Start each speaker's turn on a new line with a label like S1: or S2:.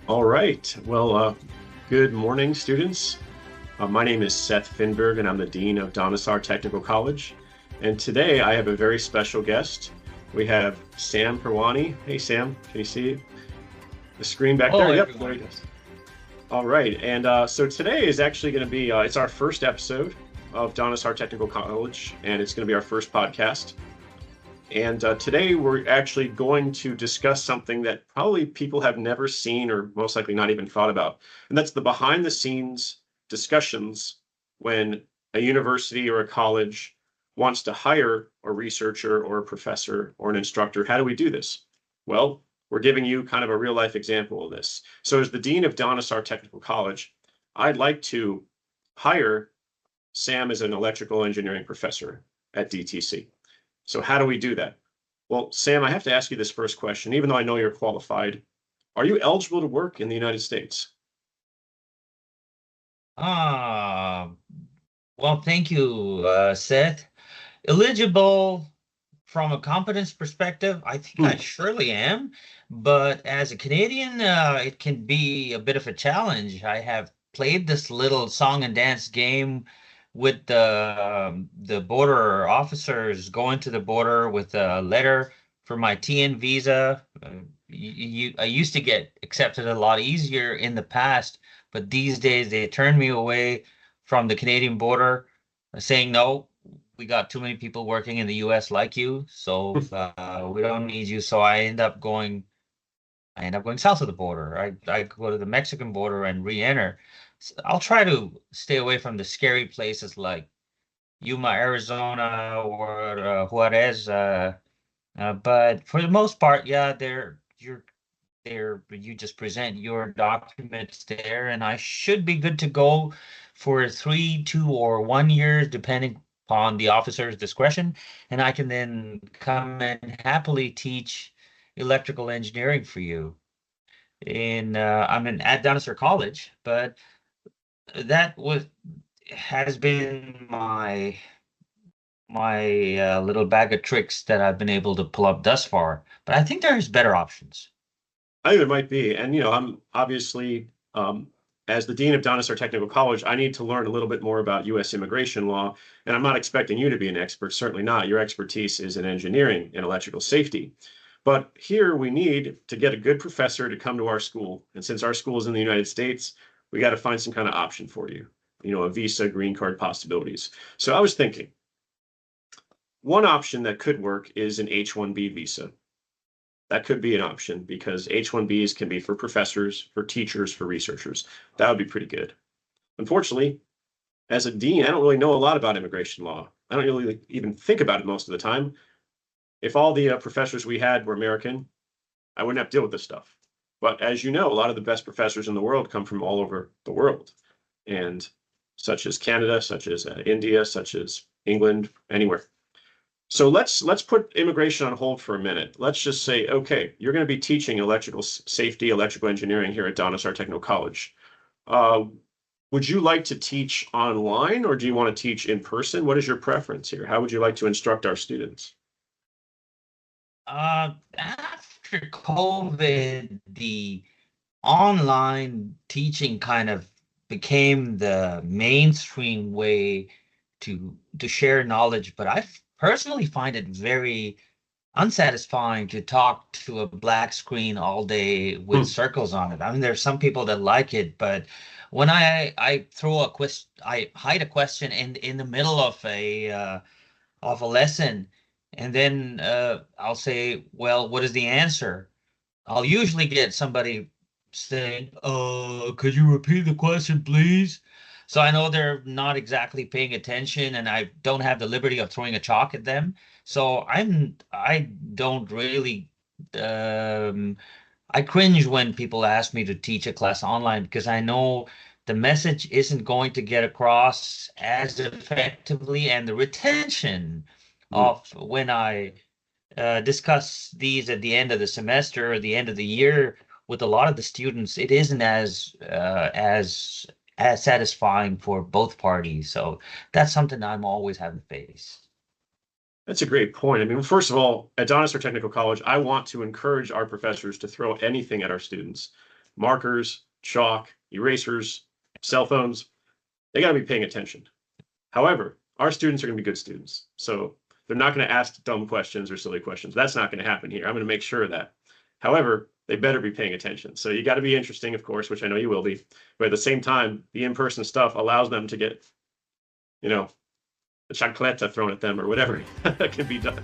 S1: All right. Good morning, students. My name is Seth Finberg, and I'm the Dean of Dhanasar Technical College. And today I have a very special guest. We have Sam Pherwani. Hey, Sam, can you see the screen back
S2: Hello,
S1: there? Yep, there he
S2: everyone.
S1: goes. All right. So today is actually going to be, it's our first episode of Dhanasar Technical College, and it's going to be our first podcast. And today we're actually going to discuss something that probably people have never seen or most likely not even thought about. And that's the behind the scenes discussions when a university or a college wants to hire a researcher or a professor or an instructor. How do we do this? Well, we're giving you kind of a real life example of this. So as the Dean of Dhanasar Technical College, I'd like to hire Sam as an electrical engineering professor at DTC. So how do we do that? Well, Sam, I have to ask you this first question, even though I know you're qualified. Are you eligible to work in the United States?
S2: Ah, well, thank you, Seth. Eligible from a competence perspective, I think I
S1: Hmm.
S2: surely am. But as a Canadian, it can be a bit of a challenge. I have played this little song and dance game with the border officers going to the border with a letter for my TN visa. I used to get accepted a lot easier in the past, but these days they turn me away from the Canadian border, saying no, we got too many people working in the US like you, so we don't need you. So I end up going south of the border. I go to the Mexican border and re-enter. I'll try to stay away from the scary places like Yuma, Arizona, or Juarez. But for the most part, yeah, you're there. You just present your documents there, and I should be good to go for 3, 2, or 1 years, depending upon the officer's discretion. And I can then come and happily teach electrical engineering for you. I'm in at Dhanasar College, but that was has been my little bag of tricks that I've been able to pull up thus far. But I think there's better options.
S1: I think there might be. And, I'm obviously, as the Dean of Dhanasar Technical College, I need to learn a little bit more about U.S. immigration law. And I'm not expecting you to be an expert, certainly not. Your expertise is in engineering and electrical safety. But here we need to get a good professor to come to our school. And since our school is in the United States, we got to find some kind of option for you, a visa, green card possibilities. So I was thinking one option that could work is an H-1B visa. That could be an option because H-1Bs can be for professors, for teachers, for researchers. That would be pretty good. Unfortunately, as a dean, I don't really know a lot about immigration law. I don't really even think about it most of the time. If all the professors we had were American, I wouldn't have to deal with this stuff. But as you know, a lot of the best professors in the world come from all over the world, and such as Canada, such as India, such as England, anywhere. So let's put immigration on hold for a minute. Let's just say, okay, you're going to be teaching electrical safety, electrical engineering here at Dhanasar Technical College. Uh, would you like to teach online or do you want to teach in person? What is your preference here? How would you like to instruct our students?
S2: After COVID, the online teaching kind of became the mainstream way to share knowledge, but I personally find it very unsatisfying to talk to a black screen all day with
S1: Hmm.
S2: circles on it. I mean, there's some people that like it, but when I throw a question, I hide a question in the middle of a lesson, and then I'll say, "Well, what is the answer?" I'll usually get somebody saying, could you repeat the question, please?" So I know they're not exactly paying attention, and I don't have the liberty of throwing a chalk at them. So I don't really I cringe when people ask me to teach a class online because I know the message isn't going to get across as effectively, and the retention
S1: Hmm.
S2: of when I discuss these at the end of the semester or the end of the year with a lot of the students, it isn't as satisfying for both parties. So that's something I'm always having to face.
S1: That's a great point. I mean, first of all, at Dhanasar Technical College, I want to encourage our professors to throw anything at our students. markers, chalk, erasers, cell phones. They got to be paying attention. However, our students are going to be good students. So they're not going to ask dumb questions or silly questions. That's not going to happen here. I'm going to make sure of that. However, they better be paying attention. So you got to be interesting, of course, which I know you will be. But at the same time, the in-person stuff allows them to get, the chacleta thrown at them or whatever can be done.